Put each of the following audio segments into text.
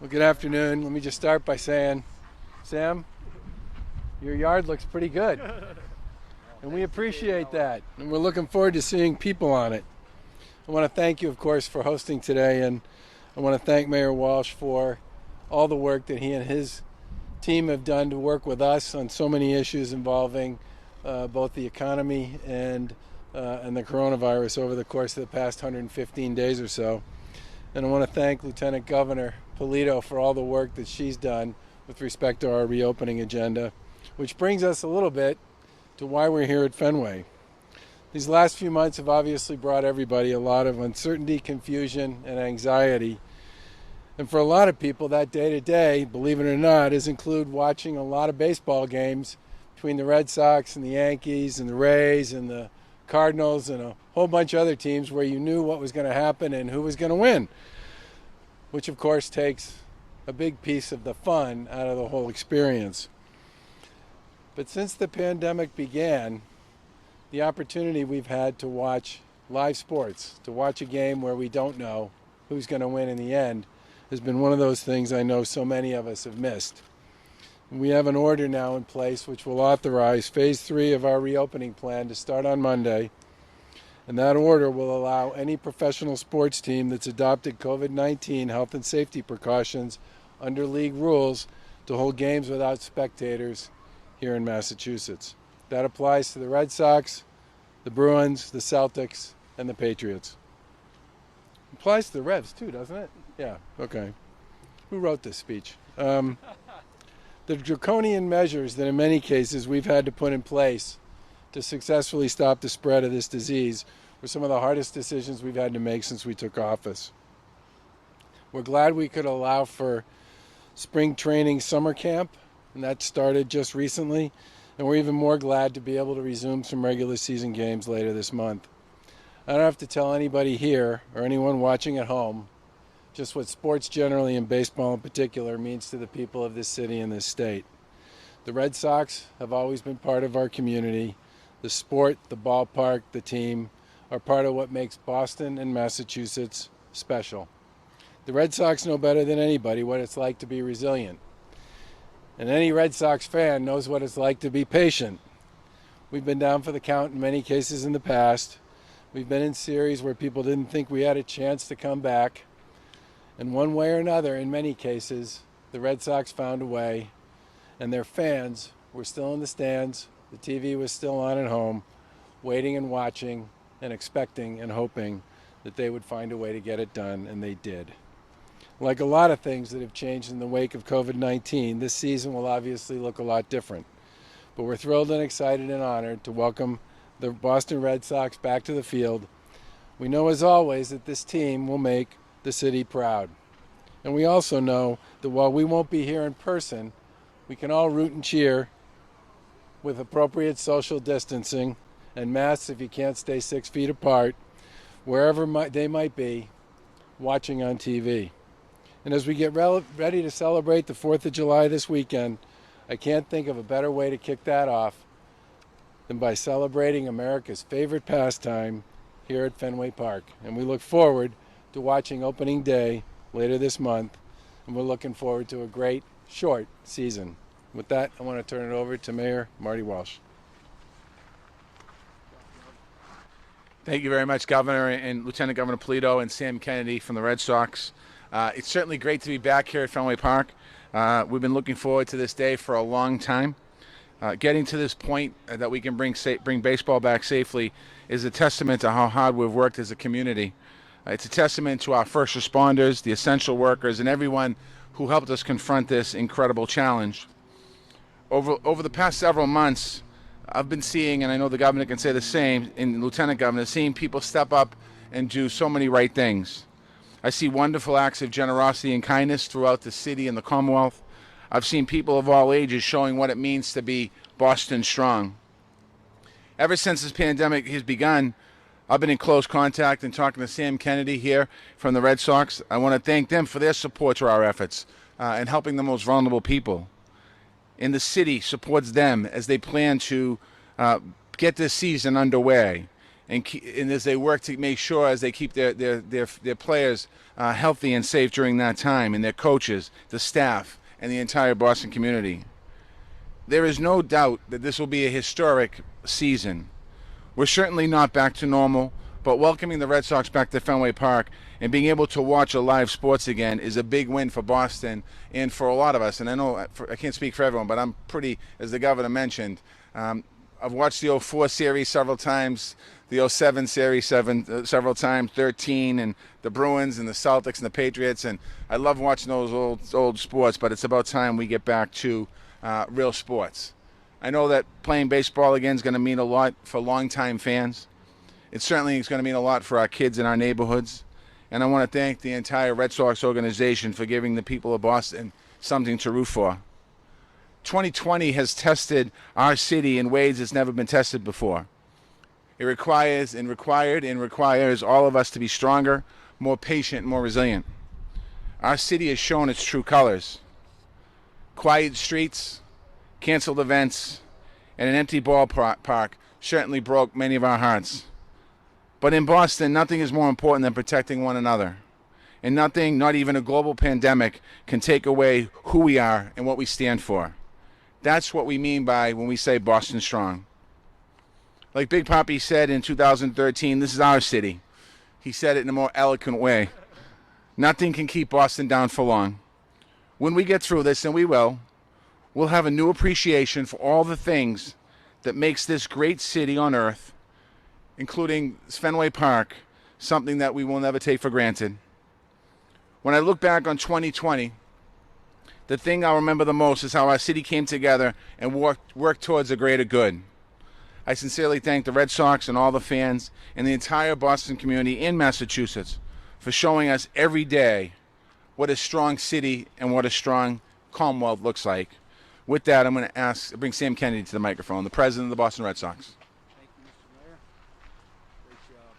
Well, good afternoon. Let me just start by saying, Sam, your yard looks pretty good. And we appreciate that. And we're looking forward to seeing people on it. I want to thank you, of course, for hosting today. And I want to thank Mayor Walsh for all the work that he and his team have done to work with us on so many issues involving both the economy and the coronavirus over the course of the past 115 days or so. And I want to thank Lieutenant Governor Polito for all the work that she's done with respect to our reopening agenda, which brings us a little bit to why we're here at Fenway. These last few months have obviously brought everybody a lot of uncertainty, confusion, and anxiety. And for a lot of people, that day-to-day, believe it or not, is include watching a lot of baseball games between the Red Sox and the Yankees and the Rays and the Cardinals and a whole bunch of other teams where you knew what was going to happen and who was going to win, which of course takes a big piece of the fun out of the whole experience. But since the pandemic began, the opportunity we've had to watch live sports, to watch a game where we don't know who's going to win in the end, has been one of those things I know so many of us have missed. We have an order now in place which will authorize Phase 3 of our reopening plan to start on Monday, and that order will allow any professional sports team that's adopted COVID-19 health and safety precautions under league rules to hold games without spectators here in Massachusetts. That applies to the Red Sox, the Bruins, the Celtics, and the Patriots. It applies to the Revs too, doesn't it? Yeah, okay. Who wrote this speech? The draconian measures that in many cases we've had to put in place to successfully stop the spread of this disease were some of the hardest decisions we've had to make since we took office. We're glad we could allow for spring training summer camp, and that started just recently, and we're even more glad to be able to resume some regular season games later this month. I don't have to tell anybody here or anyone watching at home just what sports generally and baseball in particular means to the people of this city and this state. The Red Sox have always been part of our community. The sport, the ballpark, the team are part of what makes Boston and Massachusetts special. The Red Sox know better than anybody what it's like to be resilient. And any Red Sox fan knows what it's like to be patient. We've been down for the count in many cases in the past. We've been in series where people didn't think we had a chance to come back. And one way or another, in many cases, the Red Sox found a way, and their fans were still in the stands, the TV was still on at home, waiting and watching and expecting and hoping that they would find a way to get it done, and they did. Like a lot of things that have changed in the wake of COVID-19, this season will obviously look a lot different. But we're thrilled and excited and honored to welcome the Boston Red Sox back to the field. We know, as always, that this team will make the city proud. And we also know that while we won't be here in person, we can all root and cheer with appropriate social distancing and masks if you can't stay 6 feet apart, wherever they might be, watching on TV. And as we get ready to celebrate the 4th of July this weekend, I can't think of a better way to kick that off than by celebrating America's favorite pastime here at Fenway Park. And we look forward to watching opening day later this month, and we're looking forward to a great, short season. With that, I want to turn it over to Mayor Marty Walsh. Thank you very much, Governor and Lieutenant Governor Polito and Sam Kennedy from the Red Sox. It's certainly great to be back here at Fenway Park. We've been looking forward to this day for a long time. Getting to this point that we can bring baseball back safely is a testament to how hard we've worked as a community. It's a testament to our first responders, the essential workers, and everyone who helped us confront this incredible challenge. Over the past several months, I've been seeing, and I know the governor can say the same, and the lieutenant governor, seeing people step up and do so many right things. I see wonderful acts of generosity and kindness throughout the city and the Commonwealth. I've seen people of all ages showing what it means to be Boston strong. Ever since this pandemic has begun, I've been in close contact and talking to Sam Kennedy here from the Red Sox. I want to thank them for their support to our efforts and helping the most vulnerable people. And the city supports them as they plan to get this season underway. and as they work to make sure as they keep their players healthy and safe during that time, and their coaches, the staff, and the entire Boston community. There is no doubt that this will be a historic season. We're certainly not back to normal, but welcoming the Red Sox back to Fenway Park and being able to watch a live sports again is a big win for Boston and for a lot of us. And I know I can't speak for everyone, but I'm pretty, as the governor mentioned, I've watched the 04 series several times, the 07 series several times, 13, and the Bruins and the Celtics and the Patriots, and I love watching those old sports, but it's about time we get back to real sports. I know that playing baseball again is going to mean a lot for longtime fans. It certainly is going to mean a lot for our kids in our neighborhoods, and I want to thank the entire Red Sox organization for giving the people of Boston something to root for. 2020 has tested our city in ways it's never been tested before. It requires all of us to be stronger, more patient, more resilient. Our city has shown its true colors. Quiet streets, canceled events, and an empty ballpark certainly broke many of our hearts. But in Boston, nothing is more important than protecting one another. And nothing, not even a global pandemic, can take away who we are and what we stand for. That's what we mean by when we say Boston Strong. Like Big Papi said in 2013, this is our city. He said it in a more eloquent way. Nothing can keep Boston down for long. When we get through this, and we will, we'll have a new appreciation for all the things that makes this great city on earth, including Fenway Park, something that we will never take for granted. When I look back on 2020, the thing I'll remember the most is how our city came together and worked towards a greater good. I sincerely thank the Red Sox and all the fans and the entire Boston community in Massachusetts for showing us every day what a strong city and what a strong Commonwealth looks like. With that, I'm going to bring Sam Kennedy to the microphone, the president of the Boston Red Sox. Thank you, Mr. Mayor. Great job.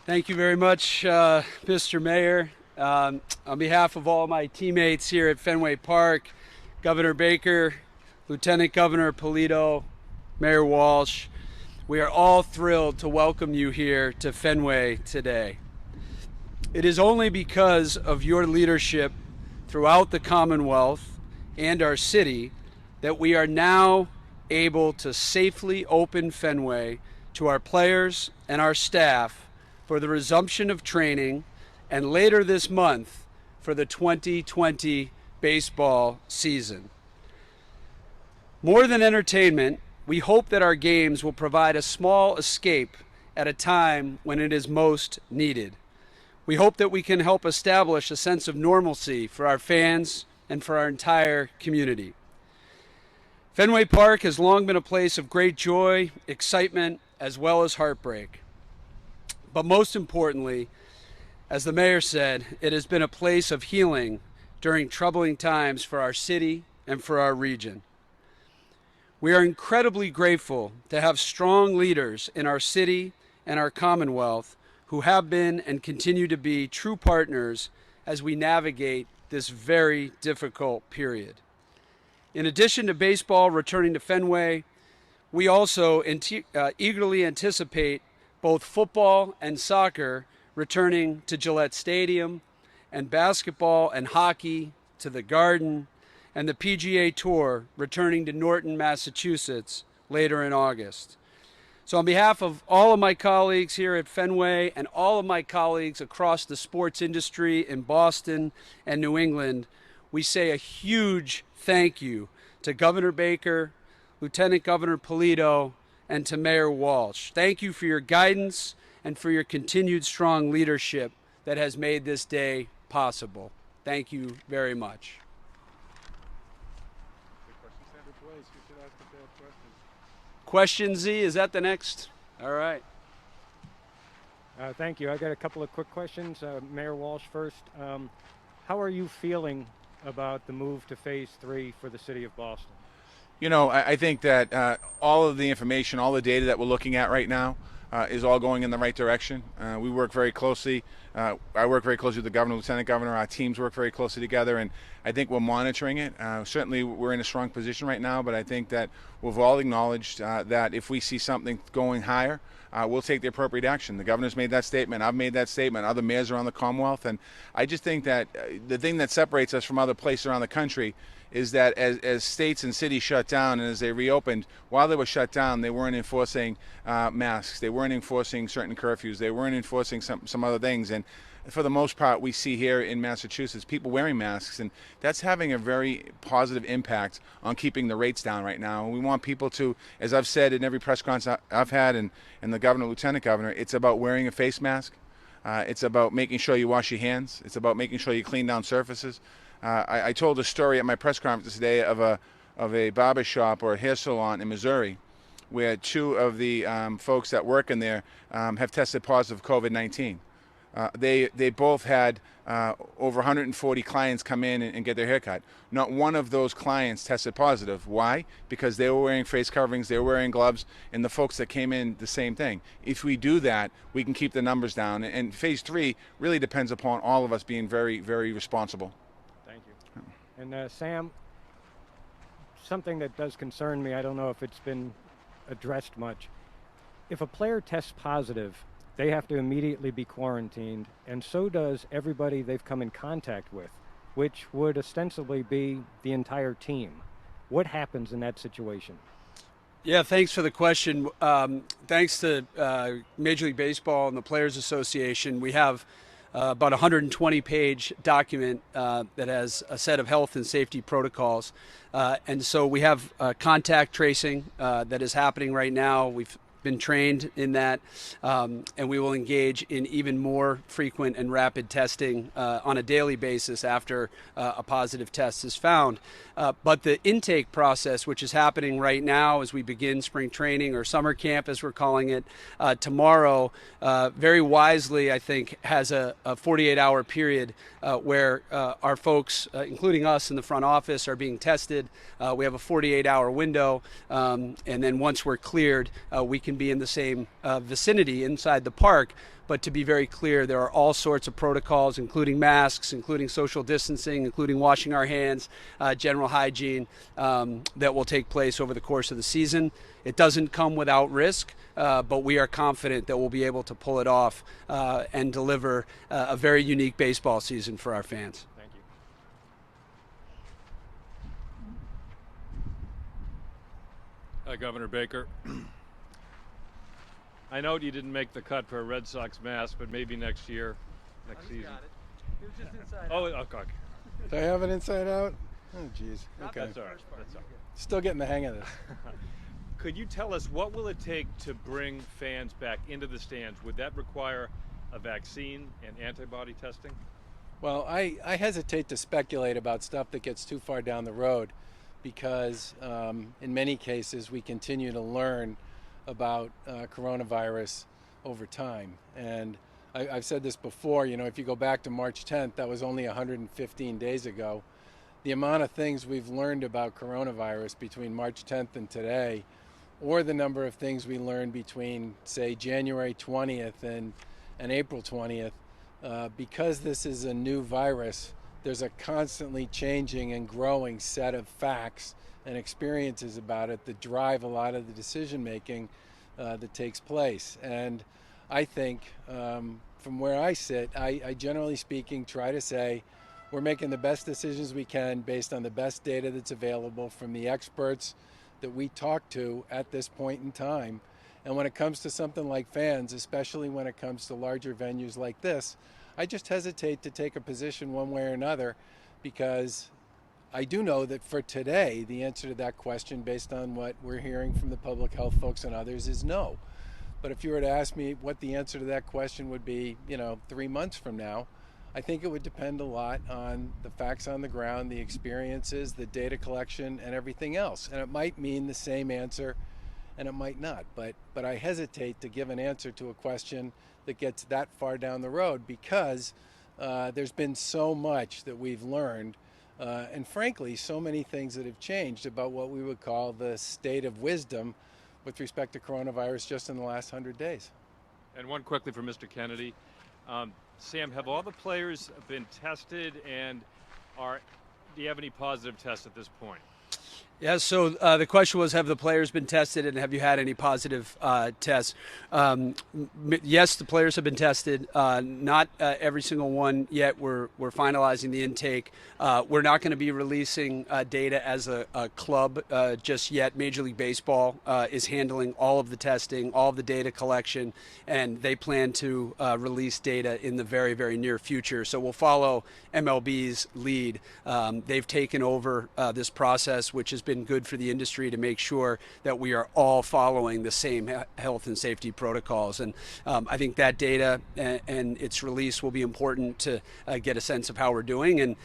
Thank you very much, Mr. Mayor. On behalf of all my teammates here at Fenway Park, Governor Baker, Lieutenant Governor Polito, Mayor Walsh, we are all thrilled to welcome you here to Fenway today. It is only because of your leadership throughout the Commonwealth and our city that we are now able to safely open Fenway to our players and our staff for the resumption of training and later this month for the 2020 baseball season. More than entertainment, we hope that our games will provide a small escape at a time when it is most needed. We hope that we can help establish a sense of normalcy for our fans and for our entire community. Fenway Park has long been a place of great joy, excitement, as well as heartbreak. But most importantly, as the mayor said, it has been a place of healing during troubling times for our city and for our region. We are incredibly grateful to have strong leaders in our city and our Commonwealth who have been and continue to be true partners as we navigate this very difficult period. In addition to baseball returning to Fenway, we also eagerly anticipate both football and soccer returning to Gillette Stadium, and basketball and hockey to the Garden, and the PGA Tour returning to Norton, Massachusetts later in August. So on behalf of all of my colleagues here at Fenway and all of my colleagues across the sports industry in Boston and New England, we say a huge thank you to Governor Baker, Lieutenant Governor Polito, and to Mayor Walsh. Thank you for your guidance and for your continued strong leadership that has made this day possible. Thank you very much. Question Z, is that the next? All right. Thank you. I got a couple of quick questions. Mayor Walsh first. How are you feeling about the move to Phase 3 for the city of Boston? You know, I think that all of the information, all the data that we're looking at right now, is all going in the right direction. We work very closely. I work very closely with the governor, lieutenant governor. Our teams work very closely together, and I think we're monitoring it. Certainly, we're in a strong position right now, but I think that we've all acknowledged that if we see something going higher, we'll take the appropriate action. The governor's made that statement. I've made that statement. Other mayors around the Commonwealth, and I just think that the thing that separates us from other places around the country is that as states and cities shut down and as they reopened, while they were shut down, they weren't enforcing masks. They weren't enforcing certain curfews. They weren't enforcing some other things. And for the most part, we see here in Massachusetts people wearing masks, and that's having a very positive impact on keeping the rates down right now. And we want people to, as I've said in every press conference I've had, and the governor, lieutenant governor, it's about wearing a face mask. It's about making sure you wash your hands. It's about making sure you clean down surfaces. I told a story at my press conference today of a barber shop or a hair salon in Missouri, where two of the folks that work in there have tested positive for COVID-19. They both had over 140 clients come in and get their hair cut. Not one of those clients tested positive. Why? Because they were wearing face coverings, they were wearing gloves, and the folks that came in, the same thing. If we do that, we can keep the numbers down. And phase 3 really depends upon all of us being very, very responsible. Thank you. And Sam, something that does concern me, I don't know if it's been addressed much. If a player tests positive, they have to immediately be quarantined, and so does everybody they've come in contact with, which would ostensibly be the entire team. What happens in that situation? Yeah, thanks for the question. Thanks to Major League Baseball and the Players Association, we have about a 120-page document that has a set of health and safety protocols. And so we have contact tracing that is happening right now. We've been trained in that, and we will engage in even more frequent and rapid testing on a daily basis after a positive test is found. But the intake process, which is happening right now as we begin spring training or summer camp, as we're calling it, tomorrow, very wisely, I think, has a 48-hour period where our folks, including us in the front office, are being tested. We have a 48-hour window, and then once we're cleared, we can be in the same vicinity inside the park. But to be very clear, there are all sorts of protocols, including masks, including social distancing, including washing our hands, general hygiene, that will take place over the course of the season. It doesn't come without risk, but we are confident that we'll be able to pull it off and deliver a very unique baseball season for our fans. Thank you. Hi, Governor Baker. I know you didn't make the cut for a Red Sox mask, but maybe next year, next season. Got it. It was just inside. Oh, okay. Do I have it inside out? Oh, jeez. Okay. That's all right. That's all right. Still getting the hang of this. Could you tell us what will it take to bring fans back into the stands? Would that require a vaccine and antibody testing? Well, I hesitate to speculate about stuff that gets too far down the road because in many cases we continue to learn about coronavirus over time. And I've said this before, if you go back to March 10th, that was only 115 days ago. The amount of things we've learned about coronavirus between March 10th and today, or the number of things we learned between, say, January 20th and April 20th, because this is a new virus, there's a constantly changing and growing set of facts and experiences about it that drive a lot of the decision making that takes place. And I think from where I sit, I generally speaking try to say we're making the best decisions we can based on the best data that's available from the experts that we talk to at this point in time. And when it comes to something like fans, especially when it comes to larger venues like this, I just hesitate to take a position one way or another, because I do know that for today, the answer to that question, based on what we're hearing from the public health folks and others, is no. But if you were to ask me what the answer to that question would be, 3 months from now, I think it would depend a lot on the facts on the ground, the experiences, the data collection, and everything else. And it might mean the same answer, and it might not. But I hesitate to give an answer to a question that gets that far down the road, because there's been so much that we've learned, and frankly, so many things that have changed about what we would call the state of wisdom with respect to coronavirus just in the last 100 days. And one quickly for Mr. Kennedy. Sam, have all the players been tested, and do you have any positive tests at this point? Yeah, so the question was, have the players been tested and have you had any positive tests? Yes, the players have been tested. Not every single one yet. We're finalizing the intake. We're not going to be releasing data as a club just yet. Major League Baseball is handling all of the testing, all of the data collection, and they plan to release data in the very, very near future. So we'll follow MLB's lead. They've taken over this process, which has been good for the industry to make sure that we are all following the same health and safety protocols. And I think that data and its release will be important to get a sense of how we're doing. And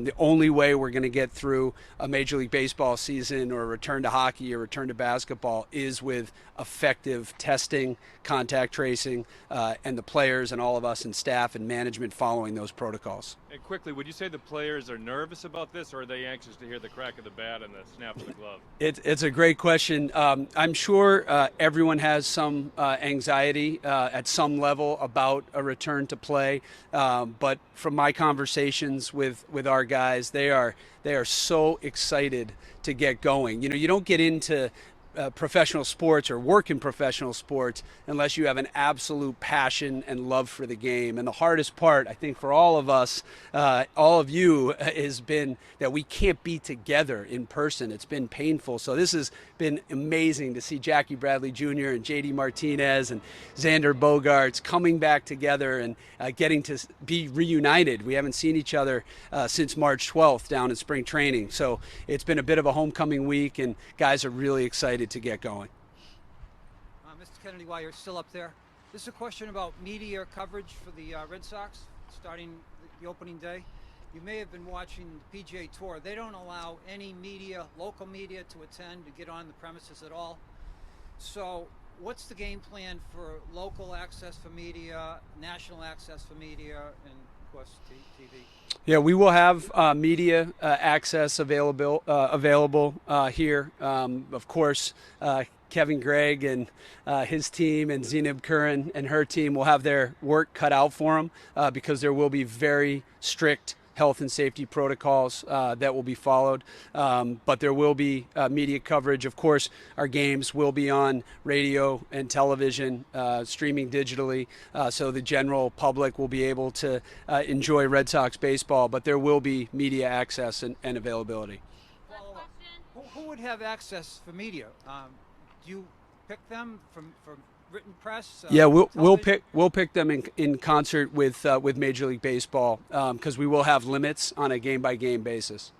the only way we're going to get through a Major League Baseball season or a return to hockey or return to basketball is with effective testing, contact tracing, and the players and all of us and staff and management following those protocols. And quickly, would you say the players are nervous about this, or are they anxious to hear the crack of the bat and the snap of the glove? It's a great question. I'm sure everyone has some anxiety at some level about a return to play, but from my conversations with our guys, they are so excited to get going. You know, you don't get into professional sports or work in professional sports unless you have an absolute passion and love for the game. And the hardest part, I think, for all of us, all of you, has been that we can't be together in person. It's been painful. So this has been amazing to see Jackie Bradley Jr. and JD Martinez and Xander Bogaerts coming back together and getting to be reunited. We haven't seen each other since March 12th down in spring training. So it's been a bit of a homecoming week, and guys are really excited to get going. Mr. Kennedy, while you're still up there, this is a question about media coverage for the Red Sox starting the opening day. You may have been watching the PGA Tour. They don't allow any media, local media, to attend, to get on the premises at all. So what's the game plan for local access for media, national access for media, and of course TV? Yeah, we will have media access available here. Of course, Kevin Gregg and his team and Zenib Curran and her team will have their work cut out for them because there will be very strict health and safety protocols that will be followed. But there will be media coverage. Of course, our games will be on radio and television, streaming digitally, so the general public will be able to enjoy Red Sox baseball, but there will be media access and availability. Who would have access for media? Do you pick them from written press? Yeah, we'll pick them in concert with Major League Baseball because we will have limits on a game-by-game basis.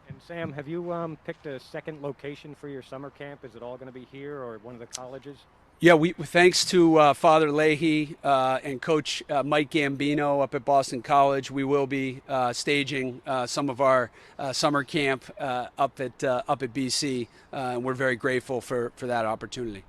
And Sam, have you picked a second location for your summer camp? Is it all going to be here or one of the colleges? Yeah, thanks to Father Leahy and Coach Mike Gambino up at Boston College, we will be staging some of our summer camp up at BC. And we're very grateful for that opportunity.